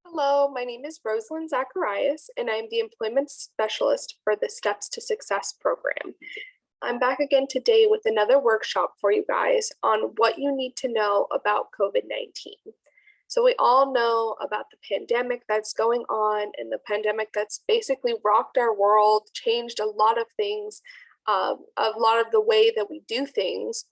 Hello, my name is Rosalind Zacharias, and I'm the Employment Specialist for the Steps to Success program. I'm back again today with another workshop for you guys on what you need to know about COVID-19. So we all know about the pandemic that's going on, and the pandemic that's basically rocked our world, changed a lot of things, a lot of the way that we do things.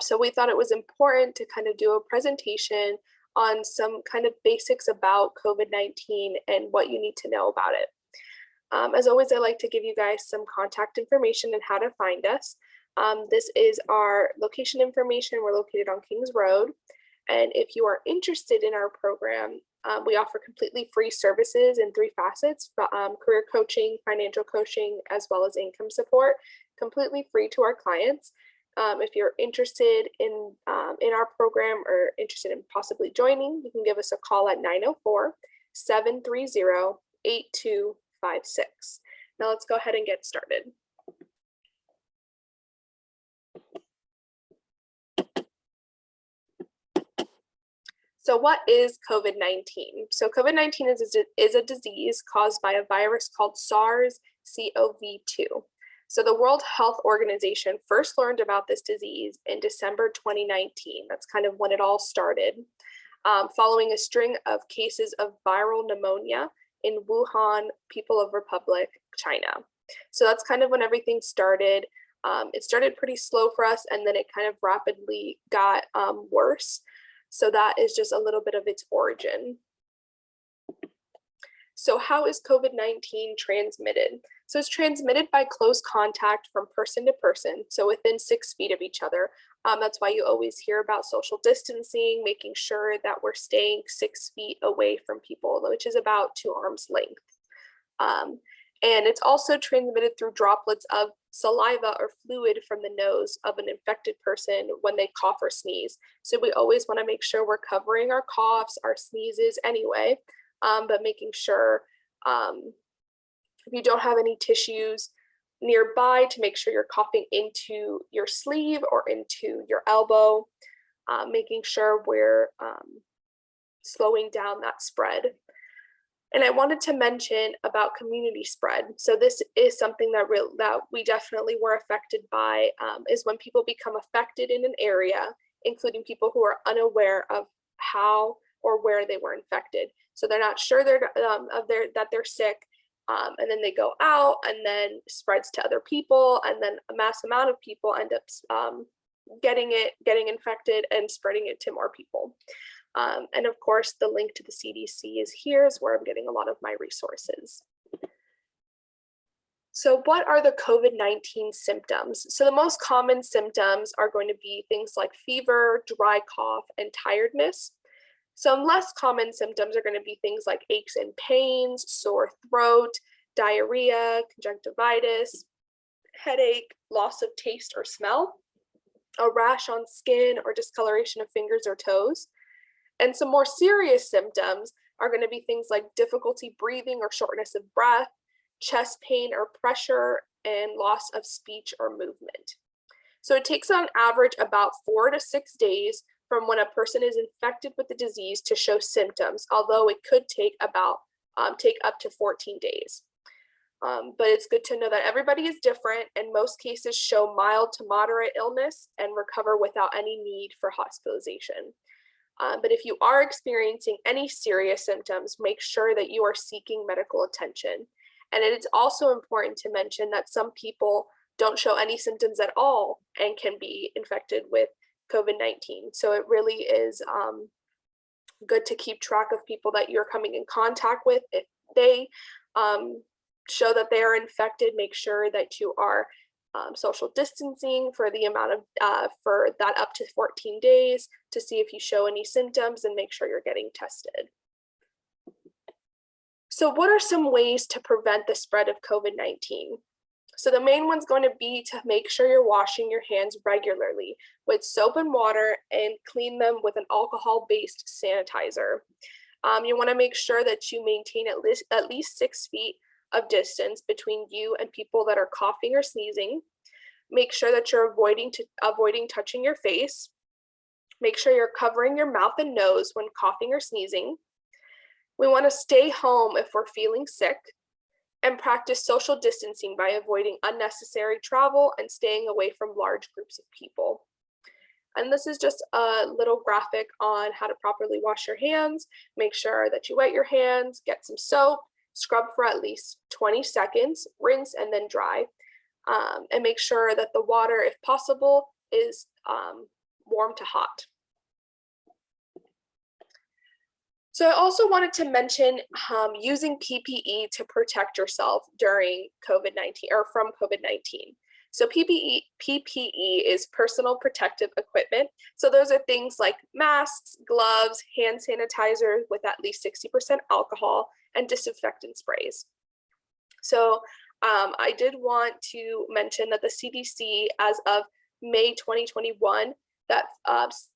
So we thought it was important to kind of do a presentation on some kind of basics about COVID-19 and what you need to know about it. As always, I like to give you guys some contact information and how to find us. This is our location information. We're located on Kings Road. And if you are interested in our program, we offer completely free services in three facets: career coaching, financial coaching, as well as income support, completely free to our clients. If you're interested in our program or interested in possibly joining, you can give us a call at 904-730-8256. Now let's go ahead and get started. So what is COVID-19? So COVID-19 is a disease caused by a virus called SARS-CoV-2. So the World Health Organization first learned about this disease in December 2019. That's kind of when it all started, following a string of cases of viral pneumonia in Wuhan, People of Republic, China. So that's kind of when everything started. It started pretty slow for us, and then it kind of rapidly got worse. So that is just a little bit of its origin. So how is COVID-19 transmitted? So it's transmitted by close contact from person to person, so within 6 feet of each other. That's why you always hear about social distancing, making sure that we're staying 6 feet away from people, which is about 2 arms length. And it's also transmitted through droplets of saliva or fluid from the nose of an infected person when they cough or sneeze. So we always want to make sure we're covering our coughs, our sneezes anyway, but making sure if you don't have any tissues nearby, to make sure you're coughing into your sleeve or into your elbow, making sure we're slowing down that spread. And I wanted to mention about community spread. So this is something that we definitely were affected by, is when people become affected in an area, including people who are unaware of how or where they were infected. So they're not sure that they're sick, and then they go out and then spreads to other people, and then a mass amount of people end up getting infected and spreading it to more people. And of course, the link to the CDC is here, is where I'm getting a lot of my resources. So what are the COVID-19 symptoms? So the most common symptoms are going to be things like fever, dry cough, and tiredness. Some less common symptoms are going to be things like aches and pains, sore throat, diarrhea, conjunctivitis, headache, loss of taste or smell, a rash on skin, or discoloration of fingers or toes. And some more serious symptoms are going to be things like difficulty breathing or shortness of breath, chest pain or pressure, and loss of speech or movement. So it takes on average about 4 to 6 days from when a person is infected with the disease to show symptoms, although it could take up to 14 days. But it's good to know that everybody is different, and most cases show mild to moderate illness and recover without any need for hospitalization. But if you are experiencing any serious symptoms, make sure that you are seeking medical attention. And it is also important to mention that some people don't show any symptoms at all and can be infected with COVID-19. So it really is good to keep track of people that you're coming in contact with. If they show that they are infected, make sure that you are social distancing for the amount of for that up to 14 days to see if you show any symptoms, and make sure you're getting tested. So what are some ways to prevent the spread of COVID-19? So the main one's going to be to make sure you're washing your hands regularly with soap and water, and clean them with an alcohol-based sanitizer. You want to make sure that you maintain at least 6 feet of distance between you and people that are coughing or sneezing. Make sure that you're avoiding touching your face. Make sure you're covering your mouth and nose when coughing or sneezing. We want to stay home if we're feeling sick, and practice social distancing by avoiding unnecessary travel and staying away from large groups of people. And this is just a little graphic on how to properly wash your hands. Make sure that you wet your hands, get some soap, scrub for at least 20 seconds, rinse, and then dry. And make sure that the water, if possible, is warm to hot. So I also wanted to mention using PPE to protect yourself during COVID-19 or from COVID-19. So PPE is personal protective equipment. So those are things like masks, gloves, hand sanitizer with at least 60% alcohol, and disinfectant sprays. So I did want to mention that the CDC, as of May 2021, that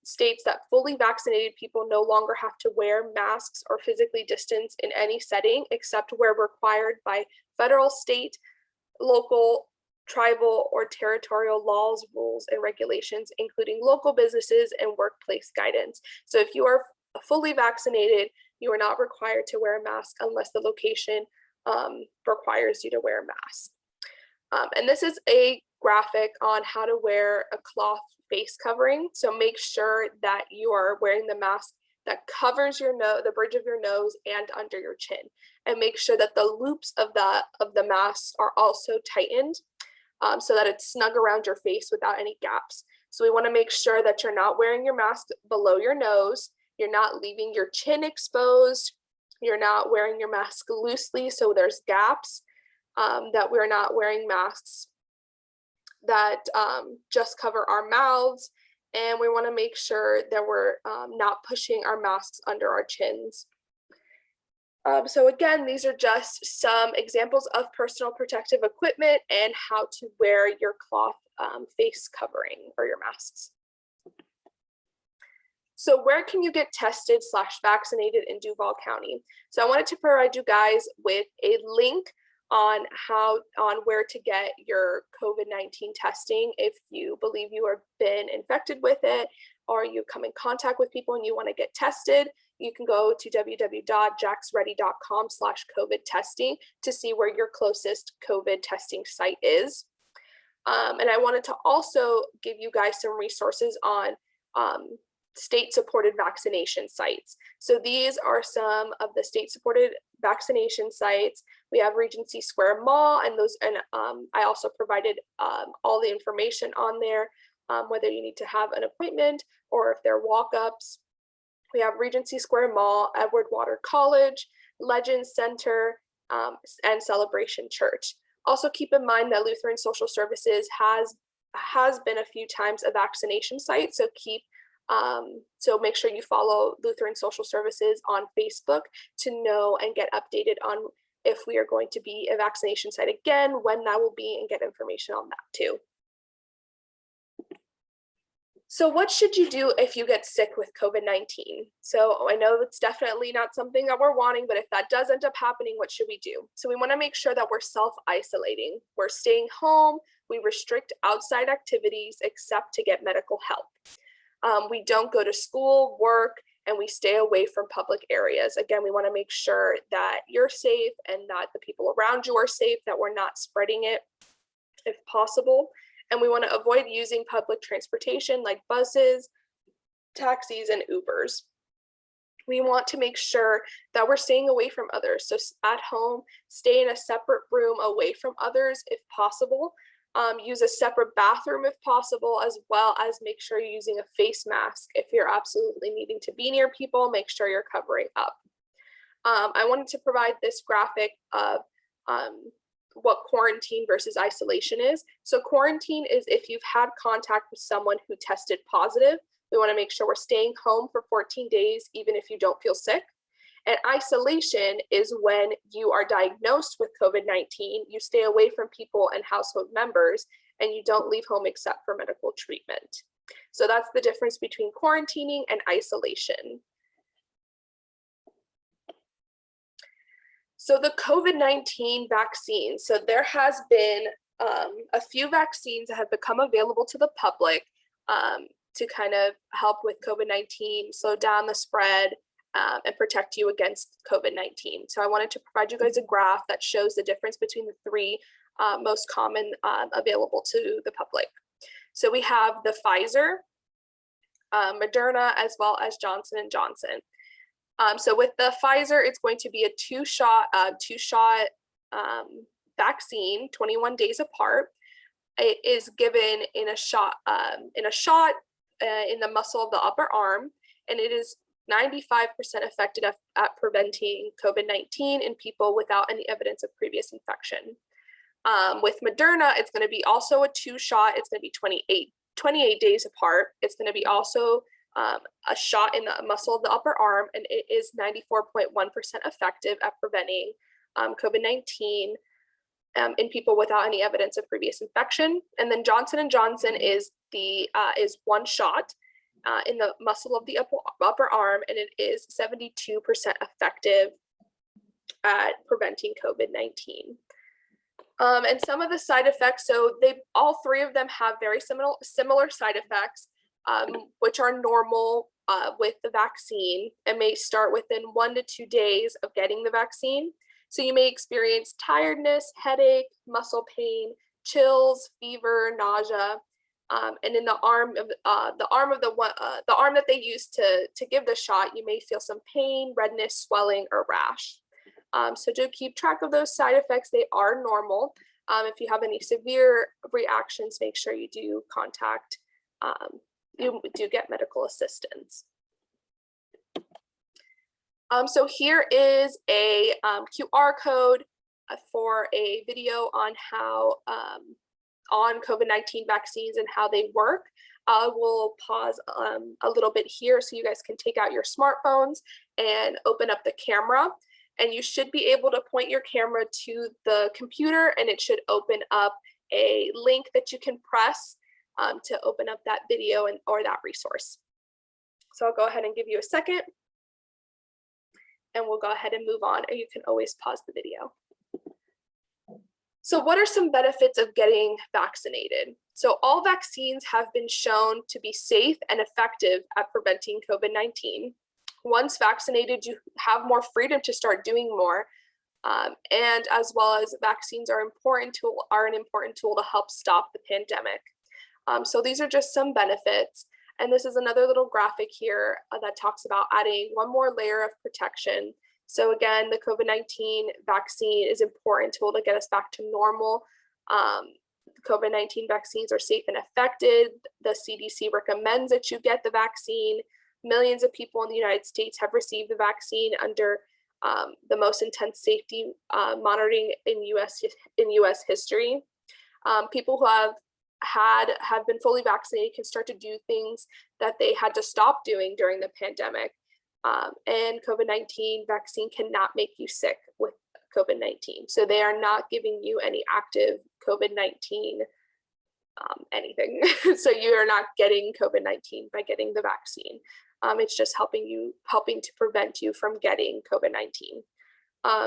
states that fully vaccinated people no longer have to wear masks or physically distance in any setting except where required by federal, state, local, tribal, or territorial laws, rules, and regulations, including local businesses and workplace guidance. So if you are fully vaccinated, you are not required to wear a mask unless the location requires you to wear a mask. And this is a graphic on how to wear a cloth face covering. So make sure that you are wearing the mask that covers your nose, the bridge of your nose, and under your chin. And make sure that the loops of the mask are also tightened so that it's snug around your face without any gaps. So we want to make sure that you're not wearing your mask below your nose, you're not leaving your chin exposed, you're not wearing your mask loosely so there's gaps, that we're not wearing masks that just cover our mouths, and we want to make sure that we're not pushing our masks under our chins. So again, these are just some examples of personal protective equipment and how to wear your cloth face covering or your masks. So where can you get tested / vaccinated in Duval County? So I wanted to provide you guys with a link on where to get your COVID-19 testing if you believe you have been infected with it or you come in contact with people and you want to get tested. You can go to www.jacksready.com/COVID testing to see where your closest COVID testing site is. And I wanted to also give you guys some resources on state-supported vaccination sites. So these are some of the state-supported vaccination sites. We have Regency Square Mall, and I also provided all the information on there, whether you need to have an appointment or if they're walk-ups. We have Regency Square Mall, Edward Water College, Legends Center, and Celebration Church. Also keep in mind that Lutheran Social Services has been a few times a vaccination site, so so make sure you follow Lutheran Social Services on Facebook to know and get updated on if we are going to be a vaccination site again, when that will be, and get information on that too. So what should you do if you get sick with COVID-19? So I know it's definitely not something that we're wanting, but if that does end up happening, what should we do? So we want to make sure that we're self-isolating. We're staying home. We restrict outside activities except to get medical help. We don't go to school, work, and we stay away from public areas. Again, we want to make sure that you're safe and that the people around you are safe, that we're not spreading it if possible. And we want to avoid using public transportation like buses, taxis, and Ubers. We want to make sure that we're staying away from others. So at home, stay in a separate room away from others if possible. Use a separate bathroom if possible, as well as make sure you're using a face mask. If you're absolutely needing to be near people, make sure you're covering up. I wanted to provide this graphic of what quarantine versus isolation is. So quarantine is if you've had contact with someone who tested positive. We want to make sure we're staying home for 14 days, even if you don't feel sick. And isolation is when you are diagnosed with COVID-19, you stay away from people and household members, and you don't leave home except for medical treatment. So that's the difference between quarantining and isolation. So the COVID-19 vaccine. So there has been a few vaccines that have become available to the public to kind of help with COVID-19, slow down the spread, and protect you against COVID-19. So I wanted to provide you guys a graph that shows the difference between the three most common available to the public. So we have the Pfizer, Moderna, as well as Johnson & Johnson. So with the Pfizer, it's going to be a two-shot vaccine, 21 days apart. It is given in a shot in the muscle of the upper arm, and it is 95% effective at preventing COVID-19 in people without any evidence of previous infection. With Moderna, it's going to be also a two-shot. It's going to be 28 days apart. It's going to be also a shot in the muscle of the upper arm, and it is 94.1% effective at preventing COVID-19 in people without any evidence of previous infection. And then Johnson & Johnson is one shot in the muscle of the upper arm, and it is 72% effective at preventing COVID-19. And some of the side effects, so all three of them have very similar side effects, which are normal with the vaccine and may start within 1 to 2 days of getting the vaccine. So you may experience tiredness, headache, muscle pain, chills, fever, nausea, and in the arm that they use to give the shot, you may feel some pain, redness, swelling, or rash. So do keep track of those side effects. They are normal. If you have any severe reactions, make sure you do contact, you do get medical assistance. So here is a QR code for a video on how on COVID-19 vaccines and how they work. I will pause a little bit here so you guys can take out your smartphones and open up the camera. And you should be able to point your camera to the computer, and it should open up a link that you can press to open up that video or that resource. So I'll go ahead and give you a second, and we'll go ahead and move on, or you can always pause the video. So what are some benefits of getting vaccinated? So all vaccines have been shown to be safe and effective at preventing COVID-19. Once vaccinated, you have more freedom to start doing more. And as well as vaccines are an important tool to help stop the pandemic. So these are just some benefits. And this is another little graphic here that talks about adding one more layer of protection. So again, the COVID-19 vaccine is an important tool to get us back to normal. COVID-19 vaccines are safe and effective. The CDC recommends that you get the vaccine. Millions of people in the United States have received the vaccine under the most intense safety monitoring in U.S. history. People who have been fully vaccinated can start to do things that they had to stop doing during the pandemic. And COVID-19 vaccine cannot make you sick with COVID-19. So they are not giving you any active COVID-19 anything. So you are not getting COVID-19 by getting the vaccine. It's just helping to prevent you from getting COVID-19.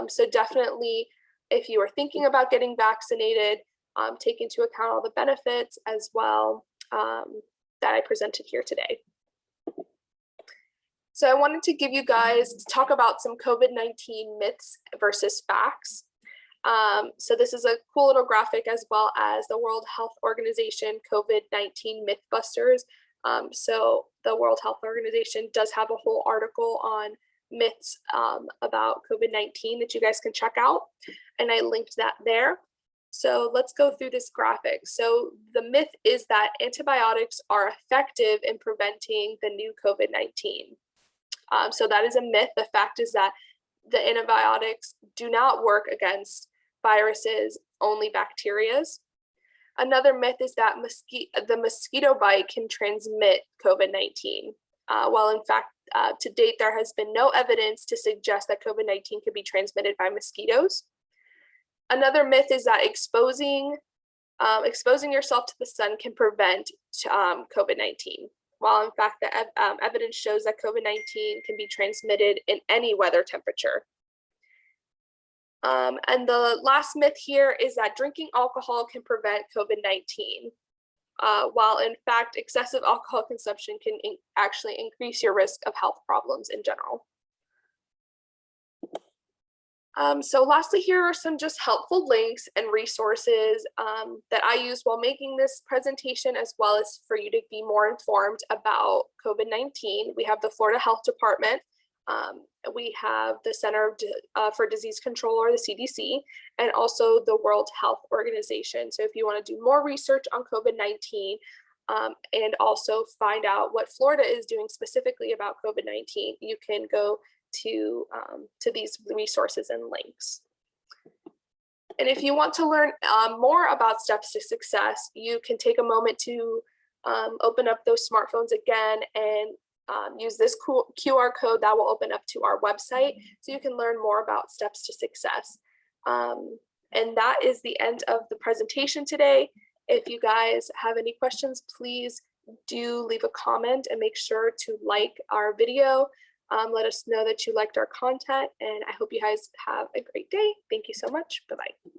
So definitely, if you are thinking about getting vaccinated, take into account all the benefits as well that I presented here today. So I wanted to talk about some COVID-19 myths versus facts. So this is a cool little graphic, as well as the World Health Organization COVID-19 Mythbusters. So the World Health Organization does have a whole article on myths about COVID-19 that you guys can check out, and I linked that there. So let's go through this graphic. So the myth is that antibiotics are effective in preventing the new COVID-19. So that is a myth. The fact is that the antibiotics do not work against viruses, only bacteria. Another myth is that the mosquito bite can transmit COVID-19. While in fact, to date, there has been no evidence to suggest that COVID-19 could be transmitted by mosquitoes. Another myth is that exposing yourself to the sun can prevent COVID-19. While in fact, the evidence shows that COVID-19 can be transmitted in any weather temperature. And the last myth here is that drinking alcohol can prevent COVID-19. While in fact, excessive alcohol consumption can actually increase your risk of health problems in general. So lastly, here are some just helpful links and resources that I use while making this presentation, as well as for you to be more informed about COVID-19. We have the Florida Health Department. We have the Center for Disease Control, or the CDC, and also the World Health Organization. So if you want to do more research on COVID-19 and also find out what Florida is doing specifically about COVID-19, you can go to these resources and links. And if you want to learn more about steps to success, you can take a moment to open up those smartphones again and use this QR code that will open up to our website, so you can learn more about steps to success. And that is the end of the presentation today. If you guys have any questions, please do leave a comment and make sure to like our video. Let us know that you liked our content, and I hope you guys have a great day. Thank you so much. Bye-bye.